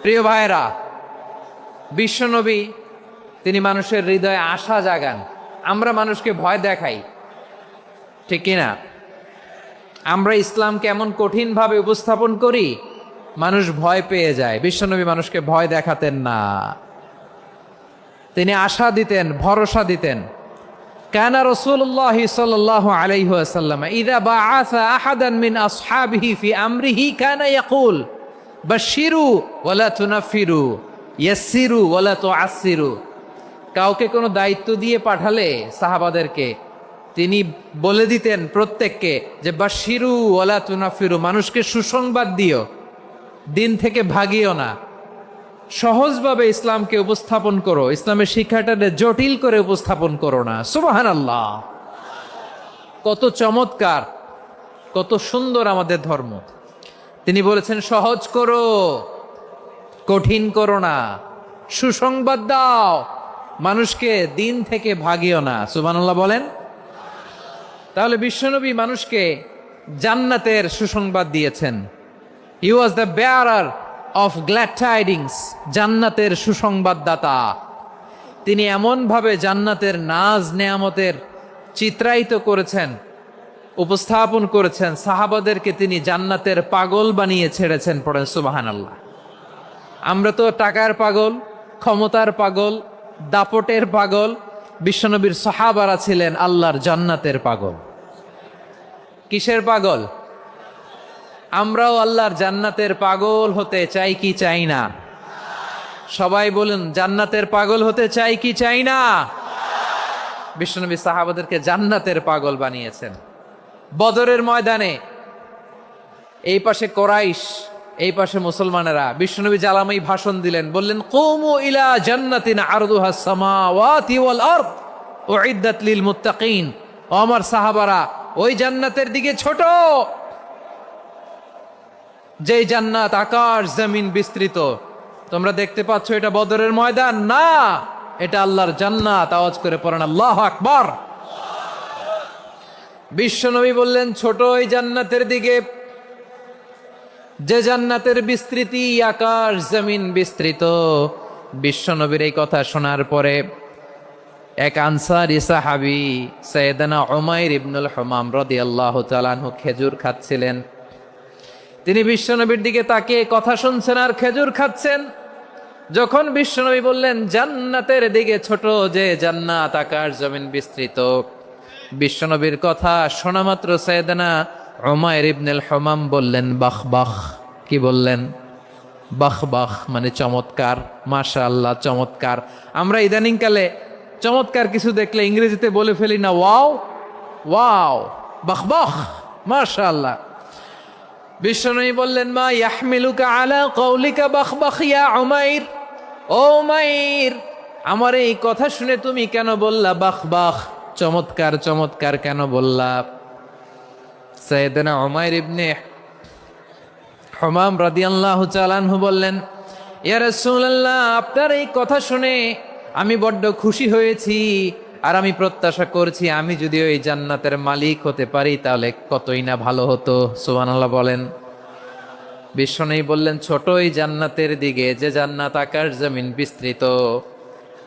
প্রিয় ভাইরা, বিশ্বনবী তিনি মানুষের হৃদয়ে আশা জাগান। আমরা মানুষকে ভয় দেখাই, ঠিক কিনা? আমরা ইসলামকে এমন কঠিনভাবে উপস্থাপন করি, মানুষ ভয় পেয়ে যায়। বিশ্বনবী মানুষকে ভয় দেখাতেন না, তিনি আশা দিতেন, ভরসা দিতেন। কানা রাসূলুল্লাহ সাল্লাল্লাহু আলাইহি ওয়াসাল্লাম ইযা বাআসা আহাদান মিন আসহাবিহি ফি আমরিহি কানা ইয়াকুল বাশশিরু ওয়ালা তুনাফিরু ইয়াসসিরু ওয়ালা তুআসসিরু। কাউকে কোনো দায়িত্ব দিয়ে পাঠালে সাহাবাদেরকে তিনি বলে দিতেন প্রত্যেককে যে বাশশিরু ওয়ালা তুনাফিরু, মানুষকে সুসংবাদ দিও, দিন থেকে ভাগিও না। সহজভাবে ইসলামকে উপস্থাপন করো, ইসলামের শিক্ষাটাকে জটিল করে উপস্থাপন করো না। সুবহানাল্লাহ, কত চমৎকার, কত সুন্দর আমাদের ধর্ম। তিনি বলেছেন সহজ করো, কঠিন করো না, সুসংবাদ দাও, মানুষকে দিন থেকে ভাগিও না। সুবহানাল্লাহ বলেন। তাহলে বিশ্বনবী মানুষকে জান্নাতের সুসংবাদ দিয়েছেন। He was the bearer of glad tidings, জান্নাতের সুসংবাদদাতা। তিনি এমনভাবে জান্নাতের নাজ নেয়ামতের চিত্রায়িত করেছেন, উপস্থাপন করেছেন, সাহাবাদেরকে তিনি জান্নাতের পাগল বানিয়ে ছেড়েছেন। পড়েন সুবহানাল্লাহ। আমরা তো টাকার পাগল, ক্ষমতার পাগল, দাপটের পাগল। বিশ্বনবীর সাহাবারা ছিলেন আল্লাহর জান্নাতের পাগল। কিসের পাগল? আমরাও আল্লাহর জান্নাতের পাগল হতে চাই কি চাই না? সবাই বলুন, জান্নাতের পাগল হতে চাই কি চাই না? বিশ্বনবী সাহাবাদেরকে জান্নাতের পাগল বানিয়েছেন। বদরের ময়দানে এই পাশে কোরাইশ, এই পাশে মুসলমানেরা। বিশ্বনবী জ্বালাময়ী ভাষণ দিলেন, বললেন কুমু ইলা জান্নাতিন আরদুহাস সামাওয়াতি ওয়াল আরদ উইদ্দাত লিল মুত্তাকিন। ও আমার সাহাবারা, ওই জান্নাতের দিকে ছোট, যেই জান্নাত আকাশ জমিন বিস্তৃত। তোমরা দেখতে পাচ্ছ এটা বদরের ময়দান না, এটা আল্লাহর জান্নাত। আওয়াজ করে পড়েন আল্লাহু আকবার। বিশ্বনবী বললেন ছোট ওই জান্নাতের দিকে, যে জান্নাতের বিস্তৃতি আকাশ জমিন বিস্তৃত। বিশ্বনবীর এই কথা শোনার পরে এক আনসারী সাহাবী সাইয়েদনা উমাইর ইবনুল হুমাম রাদিয়াল্লাহু তাআলা আনহু খেজুর খাচ্ছিলেন। তিনি বিশ্বনবীর দিকে তাকিয়ে কথা শুনছেন আর খেজুর খাচ্ছেন। যখন বিশ্বনবী বললেন জান্নাতের দিকে ছোট, যে জান্নাত আকাশ জমিন বিস্তৃত, বিশ্বনবীর কথা শোনা মাত্র সাইয়েদনা উমাইর ইবনুল হুমাম বললেন বাহ বাহ। কি বললেন? বাহ বাহ মানে চমৎকার, মাশাআল্লাহ চমৎকার। আমরা ইদানিং কালে চমৎকার কিছু দেখলে ইংরেজিতে বলে ফেলি না ওয়াও ওয়াও, বাহ বাহ, মাশাআল্লাহ। বিশ্বনবী বললেন মা ইয়াহমিলুকা আলা কওলিকা বাহ বাহ ইয়া উমাইর। ও উমাইর, আমার এই কথা শুনে তুমি কেন বললা বাহ বাহ, চমৎকার চমৎকার কেন বললা? সাইয়েদনা উমাইর ইবনে হুমাম রাদিয়াল্লাহু তাআলা আনহু বললেন ইয়া রাসূলুল্লাহ, আপনার এই কথা শুনে আমি বড্ড খুশি হয়েছি, আর আমি প্রত্যাশা করছি আমি যদি ওই জান্নাতের মালিক হতে পারি তাহলে কতই না ভালো হতো। সুবহানাল্লাহ বলেন। বিশ্বনবী বললেন ছোট ওই জান্নাতের দিকে, যে জান্নাত আকাশ জমিন বিস্তৃত।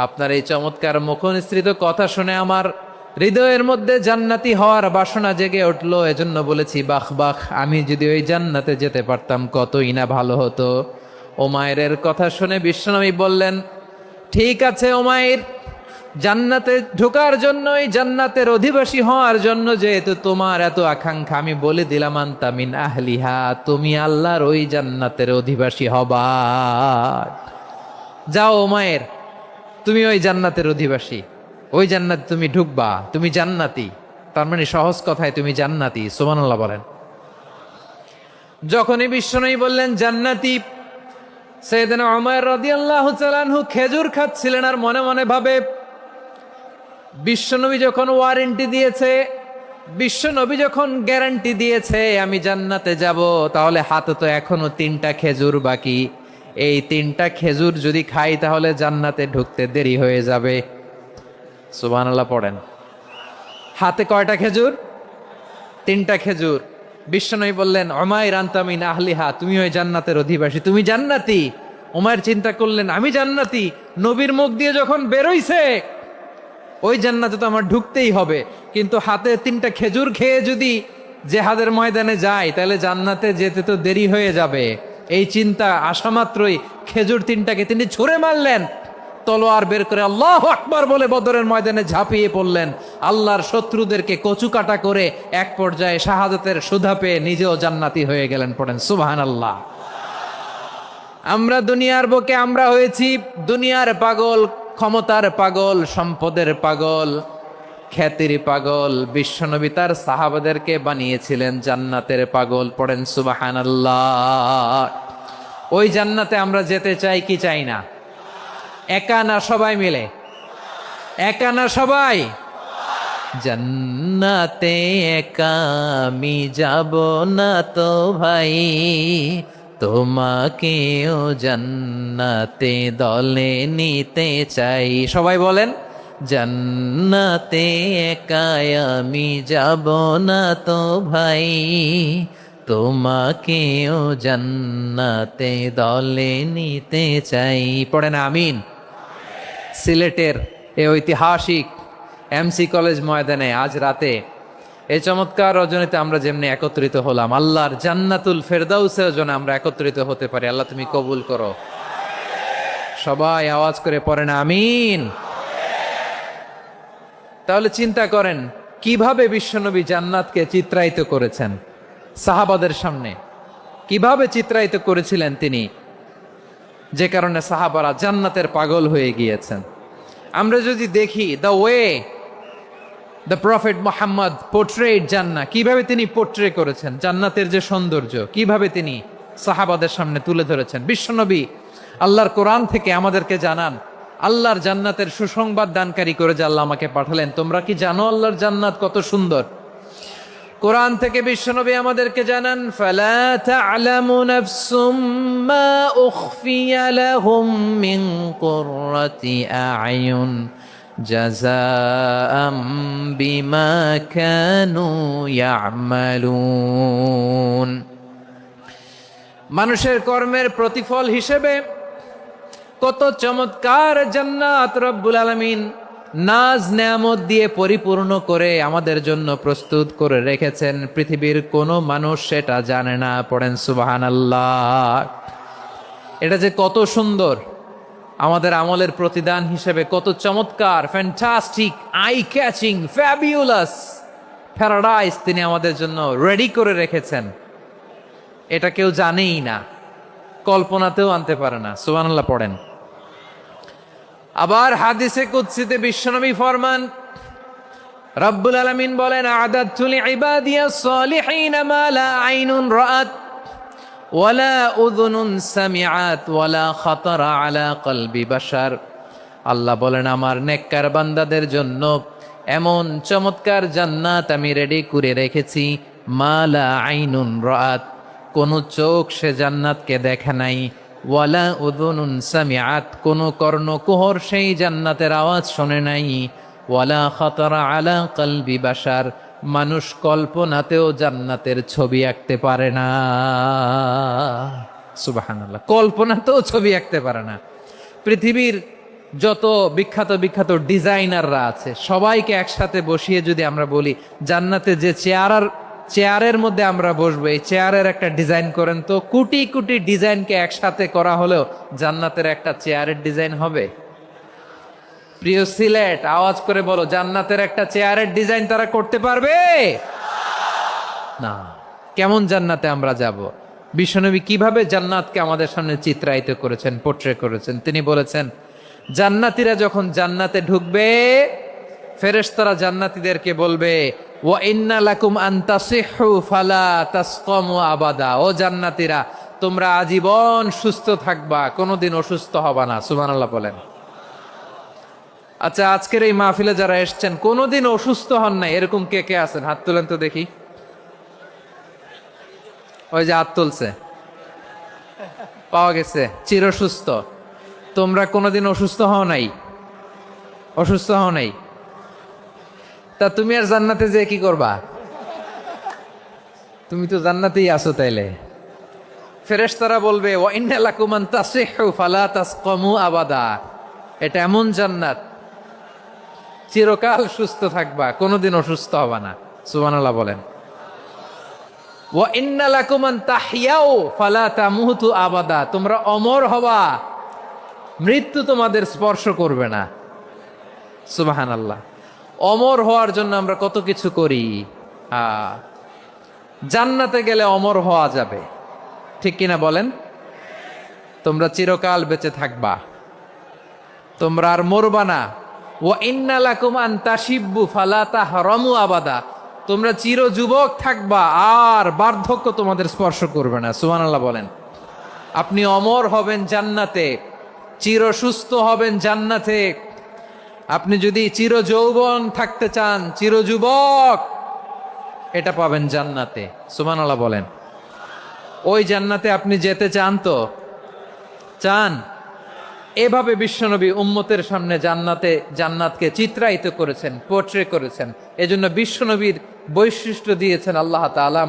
আপনার এই চমৎকার মুখনিসৃত কথা শুনে আমার হৃদয়ের মধ্যে জান্নাতি হওয়ার বাসনা জেগে উঠলো, এজন্য বলেছি বাহ বাহ, আমি যদি ওই জান্নাতে যেতে পারতাম কতই না ভালো হতো। উমাইরের কথা শুনে বিশ্বনবী বললেন ঠিক আছে উমাইর, জান্নাতে ঢোকার জন্য, এই জান্নাতের অধিবাসী হওয়ার জন্য যেহেতু তোমার এত আকাঙ্ক্ষা, আমি বলে দিলাম আনতা মিন আহলিহা, তুমি আল্লাহর ওই জান্নাতের অধিবাসী হবা। যাও উমাইর, তুমি ওই জান্নাতের অধিবাসী, ওই জান্নাতে তুমি ঢুকবা, তুমি জান্নাতি। তার মানে সহজ কথায় তুমি জান্নাতি। সুবহানাল্লাহ বলেন। যখনই বিশ্বনবী বললেন জান্নাতি, সাইয়েদনা উমাইর রাদিয়াল্লাহু তাআলা আনহু খেজুর খাচ্ছিলেন আর মনে মনে ভাবে বিশ্বনবী যখন ওয়ারেন্টি দিয়েছে, বিশ্বনবী যখন গ্যারান্টি দিয়েছে আমি জান্নাতে যাব, তাহলে হাতে তো এখনো 3টা খেজুর বাকি। এই 3টা খেজুর যদি খাই তাহলে জান্নাতে ঢুকতে দেরি হয়ে যাবে। সুবহানাল্লাহ পড়েন। হাতে কয়টা খেজুর? 3টা খেজুর। বিশ্বনবী বললেন উমাইর আনতা মিন আহলিহা, তুমি ওই জান্নাতের অধিবাসী, তুমি জান্নাতি। উমায়ের চিন্তা করলেন, আমি জান্নাতি, নবীর মুখ দিয়ে যখন বেরোইছে ওই জান্নাতে তো আমার ঢুকতেই হবে, কিন্তু হাতে 3টা খেজুর খেয়ে যদি জেহাদের ময়দানে যাই তাহলে জান্নাতে যেতে তো দেরি হয়ে যাবে। এই চিন্তা আসা মাত্রই খেজুর 3টাকে তিনি ছুঁড়ে মারলেন, তলোয়ার বের করে আল্লাহু আকবার বলে বদরের ময়দানে ঝাঁপিয়ে পড়লেন। আল্লাহর শত্রুদেরকে কচুকাটা করে এক পর্যায়ে শাহাদাতের সুধা পেয়ে নিজেও জান্নাতি হয়ে গেলেন। পড়েন সুবহানাল্লাহ। আমরা দুনিয়ার বুকে আমরা হয়েছি দুনিয়ার পাগল, ক্ষমতার পাগল, সম্পদের পাগল, খ্যাতির পাগল। বিশ্বনবী তার সাহাবাদেরকে বানিয়েছিলেন জান্নাতের পাগল। পড়েন সুবহানাল্লাহ। ওই জান্নাতে আমরা যেতে চাই কি চাই না? একা না সবাই মিলে? একা না সবাই? জান্নাতে একা আমি যাব না তো ভাই, তোমাকেও জান্নাতে দলে নিতে চাই। সবাই বলেন, জান্নাতে একা আমি যাব না তো ভাই, তোমাকেও জান্নাতে দলে নিতে চাই। পড়েন আমিন। সিলেটের এই ঐতিহাসিক এমসি কলেজ ময়দানে আজ রাতে এই চমৎকার রজনীতে আমরা যেমনি একত্রিত হলাম, আল্লাহর জান্নাতুল ফেরদাউসের জন্য আমরা একত্রিত হতে পারি। আল্লাহ তুমি কবুল করো। সবাই আওয়াজ করে পড়েন আমিন। তাহলে চিন্তা করেন কিভাবে বিশ্বনবী জান্নাতকে চিত্রায়িত করেছেন সাহাবাদের সামনে, কিভাবে চিত্রায়িত করেছিলেন তিনি, যে কারণে সাহাবারা জান্নাতের পাগল হয়ে গিয়েছেন। আমরা যদি দেখি the way the prophet Muhammad পোর্ট্রেড জান্নাত, কিভাবে তিনি পোর্ট্রে করেছেন জান্নাতের যে সৌন্দর্য, কিভাবে তিনি সাহাবাদের সামনে তুলে ধরেছেন। বিশ্বনবী আল্লাহর কোরআন থেকে আমাদেরকে জানান আল্লাহর জান্নাতের সুসংবাদ দানকারী করে যে আল্লাহ আমাকে পাঠালেন। তোমরা কি জানো আল্লাহর জান্নাত কত সুন্দর? কোরআন থেকে বিশ্বনবী আমাদেরকে জানান, ফালা তা'লামু নাফসুম মা উখফিয়া লাহুম মিন কুররাতি আ'য়ুন জাযাআম বিমা কানু ইয়া'মালুন। মানুষের কর্মের প্রতিফল হিসেবে কত চমৎকার জান্নাত রব্বুল আলামিন নাজ নেয়ামত দিয়ে পরিপূর্ণ করে আমাদের জন্য প্রস্তুত করে রেখেছেন। পৃথিবীর কোনো মানুষ সেটা জানে না। পড়েন সুবহানাল্লাহ। এটা যে কত সুন্দর, আমাদের আমলের প্রতিদান হিসেবে কত চমৎকার, fantastic, eye catching, fabulous paradise তিনি আমাদের জন্য রেডি করে রেখেছেন। এটা কেউ জানেই না, কল্পনাতেও আনতে পারে না। সুবহানাল্লাহ পড়েন। আবার হাদিসে কুদসিতে বিশ্বনবী ফরমান, রব্বুল আলামিন বলেন, আ'দাদতু লিইবাদিয়াস সালিহিন মা লা আইনুন রাআত ওয়ালা উযুনুন সামিআত ওয়ালা খাতারা আলা কলবি বাশার। আল্লাহ বলেন, আমার নেককার বান্দাদের জন্য এমন চমৎকার জান্নাত আমি রেডি করে রেখেছি, মা লা আইনুন রাআত, কোন চোখ সে জান্নাতকে দেখে নাই, ওয়ালা উযুনুন সামিআত, কোন কর্ণকুহর সেই জান্নাতের আওয়াজ শোনে নাই, ওয়ালা খাতারা আলা কলবি বাশার, মানুষ কল্পনাতেও জান্নাতের ছবি আঁকতে পারে না। সুবহানাল্লাহ, কল্পনাতেও ছবি আঁকতে পারে না। পৃথিবীর যত বিখ্যাত বিখ্যাত ডিজাইনাররা আছে সবাইকে একসাথে বসিয়ে যদি আমরা বলি জান্নাতে যে চেয়ারের মধ্যে আমরা বসবো, এই চেয়ারের একটা ডিজাইন করেন তো, কোটি কোটি ডিজাইনকে একসাথে করা হলেও জান্নাতের একটা চেয়ারের ডিজাইন হবে? প্রিয় সিলেট, আওয়াজ করে বলো, জান্নাতের একটা চেয়ারের ডিজাইন তারা করতে পারবে না। কেমন জান্নাতে আমরা যাব? বিশ্বনবী কিভাবে জান্নাতকে আমাদের সামনে চিত্রায়িত করেছেন, পোর্ট্রে করেছেন। তিনি বলেছেন, জান্নাতীরা যখন জান্নাতে ঢুকবে, ফেরেশতারা জান্নাতীদেরকে বলবে, ওয়া ইন্না লাকুম আন তাসিহু ফালা তাসকামু আবাদা। ও জান্নাতীরা, তোমরা আজীবন সুস্থ থাকবা, কোনোদিন অসুস্থ হবা না। সুবহানাল্লাহ বলেন। আচ্ছা, আজকের এই মাহফিলে যারা এসছেন কোনোদিন অসুস্থ হন নাই, এরকম কে কে আছেন? হাত তুলেন তো দেখি। ওই যে হাত তুলছে, পাওয়া গেছে, চিরসুস্থ। তোমরা কোনোদিন অসুস্থ হও নাই? অসুস্থ হও নাই? তা তুমি আর জান্নাতে যে কি করবা? তুমি তো জান্নাতেই আছো তাইলে। ফেরেশতারা বলবে ওয়া ইন্না লাকুম আন তাসিহু ফালা তাসকামু আবাদা, এটা এমন জান্নাত চিরকাল সুস্থ থাকবা, কোনোদিন অসুস্থ হবা না। সুবহানাল্লাহ বলেন। ওয়া ইন্না লাকুম আন তাহইয়াউ ফালা তামুতু আবাদা, তোমরা অমর হবা, মৃত্যু তোমাদের স্পর্শ করবে না। সুবহানাল্লাহ। অমর হওয়ার জন্য আমরা কত কিছু করি। জান্নাতে গেলে অমর হওয়া যাবে, ঠিক কিনা বলেন? তোমরা চিরকাল বেঁচে থাকবা, তোমরা আর মরবা না। ওয়া ইন্না লাকুম আন তাশিব্বু ফালা তাহরামু আবাদা, তোমরা চির যুবক থাকবা, আর বার্ধক্য তোমাদের স্পর্শ করবে না। সুবহানাল্লাহ বলেন। আপনি অমর হবেন জান্নাতে, চির সুস্থ হবেন জান্নাতে। আপনি যদি চির যৌবন থাকতে চান, চির যুবক, এটা পাবেন জান্নাতে। সুবহানাল্লাহ বলেন। ওই জান্নাতে আপনি যেতে চান তো? চান? এভাবে বিশ্বনবী উম্মতের সামনে জান্নাতকে চিত্রায়িত করেছেন, পোর্ট্রে করেছেন। এজন্য বিশ্বনবীর বৈশিষ্ট্য দিয়েছেন আল্লাহ তাআলা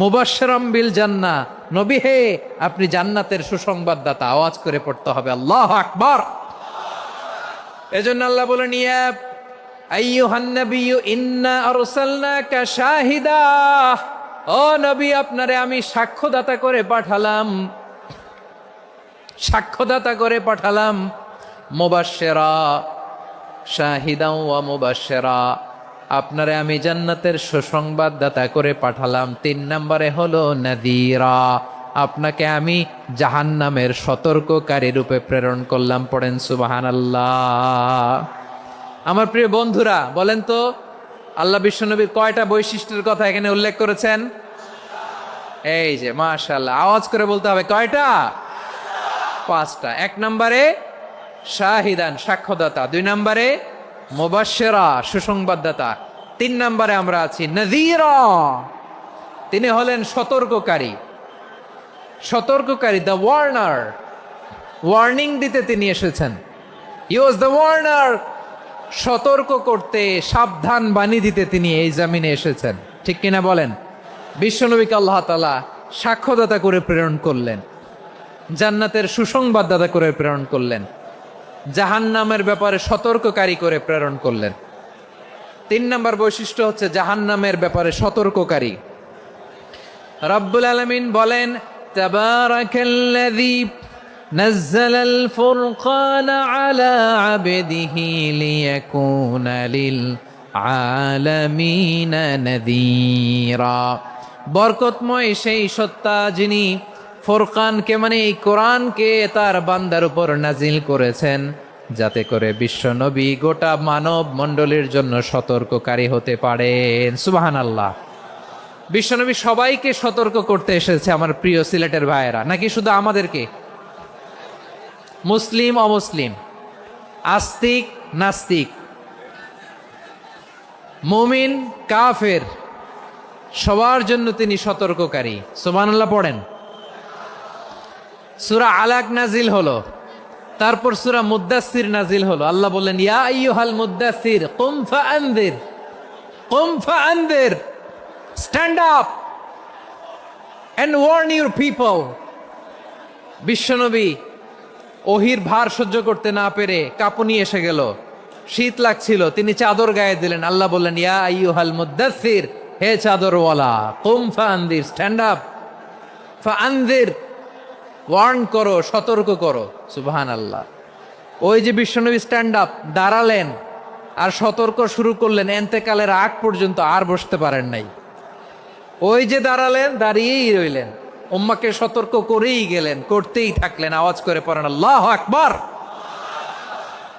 মুবাশশিরাম বিল জান্নাহ। নবী হে, আপনি জান্নাতের সুসংবাদদাতা। আওয়াজ করে পড়তে হবে আল্লাহু আকবার। এজন্য আল্লাহ বলেন, ইয়া আইয়ুহান নাবিয়্যু ইন্না আরসালনাকা শাহিদা, ও নবী, আপনারে আমি সাক্ষ্যদাতা করে পাঠালাম, সাক্ষ্যদাতা করে পাঠালাম। মুবাশশিরা, শাহিদা ওয়া মুবাশশিরা, আপনারে আমি জান্নাতের সুসংবাদদাতা করে পাঠালাম। 3 নম্বরে হলো নাযীরা, আপনাকে আমি জাহান্নামের সতর্ককারী রূপে প্রেরণ করলাম। পড়েন সুবহানাল্লাহ। আমার প্রিয় বন্ধুরা, বলেন তো আল্লাহ বিশ্বনবীর কয়টা বৈশিষ্ট্যের কথা এখানে উল্লেখ করেছেন? এই যে মাশাআল্লাহ, আওয়াজ করে বলতে হবে কয়টা? 5টা। 1 নম্বরে শাহিদান, সাক্ষ্যদাতা। 2 নম্বরে মুবাশশিরা, সুসংবাদদাতা। 3 নম্বরে আমরা আছি নাযীরা, তিনি হলেন সতর্ককারী। সতর্ককারী, দ্য ওয়ার্নার, ওয়ার্নিং দিতে তিনি এসেছেন। হি ওয়াজ দ্য ওয়ার্নার, সতর্ক করতে, সাবধান বাণী দিতে তিনি এই জামিনে এসেছেন, ঠিক কিনা বলেন? বিশ্বনবীকে আল্লাহ তাআলা সাক্ষ্যদাতা করে প্রেরণ করলেন, জান্নাতের সুসংবাদদাতা করে প্রেরণ করলেন, জাহান্নামের ব্যাপারে সতর্ককারী করে প্রেরণ করলেন। 3 নম্বর বৈশিষ্ট্য হচ্ছে জাহান্নামের ব্যাপারে সতর্ককারী। রব্বুল আলামিন বলেন, তাবারাকাল্লাযী নাযালাল ফুরকানা আলা আবদিহি লিয়াকুনা লিল আলামিনা নাযীরা, বরকতময় সেই সত্তা যিনি ফুরকানকে, মানে এই কোরআনকে তার বান্দার উপর নাজিল করেছেন, যাতে করে বিশ্বনবী গোটা মানব মণ্ডলীর জন্য সতর্ককারী হতে পারেন। সুবহানাল্লাহ। বিশ্বনবী সবাইকে সতর্ক করতে এসেছে, আমার প্রিয় সিলেটের ভাইয়েরা, নাকি শুধু আমাদেরকে? মুসলিম অমুসলিম, আস্তিক নাস্তিক, মুমিন কাফের, সবার জন্য তিনি সতর্ককারী। সুবহানাল্লাহ পড়েন। সূরা আলাক নাজিল হলো, তারপর সূরা মুদ্দাসসির নাজিল হলো। আল্লাহ বললেন, ইয়া আইয়ুহাল মুদ্দাসসির কুম ফাআনযির, কুম ফাআনযির, stand up and warn your people. বিশ্বনবী ওহির ভার সহ্য করতে না পেরে কাঁপুনি এসে গেল, শীত লাগছিল, তিনি চাদর গায়ে দিলেন। আল্লাহ বললেন, ইয়া আইয়ুহাল মুদ্দাসসির, হে চাদরওয়ালা, কুম ফাআনযির, স্ট্যান্ড আপ, ফাআনযির, ওয়ার্ন করো, সতর্ক করো। সুবহানাল্লাহ। ওই যে বিশ্বনবী স্ট্যান্ড আপ, দাঁড়ালেন আর সতর্ক শুরু করলেন, এন্তেকালের আগ পর্যন্ত আর বসতে পারেন নাই। ওই যে দাঁড়ালেন, দাঁড়িয়েই রইলেন, উম্মাকে সতর্ক করেই গেলেন, করতেই থাকলেন। আওয়াজ করে পড়েন আল্লাহু আকবার।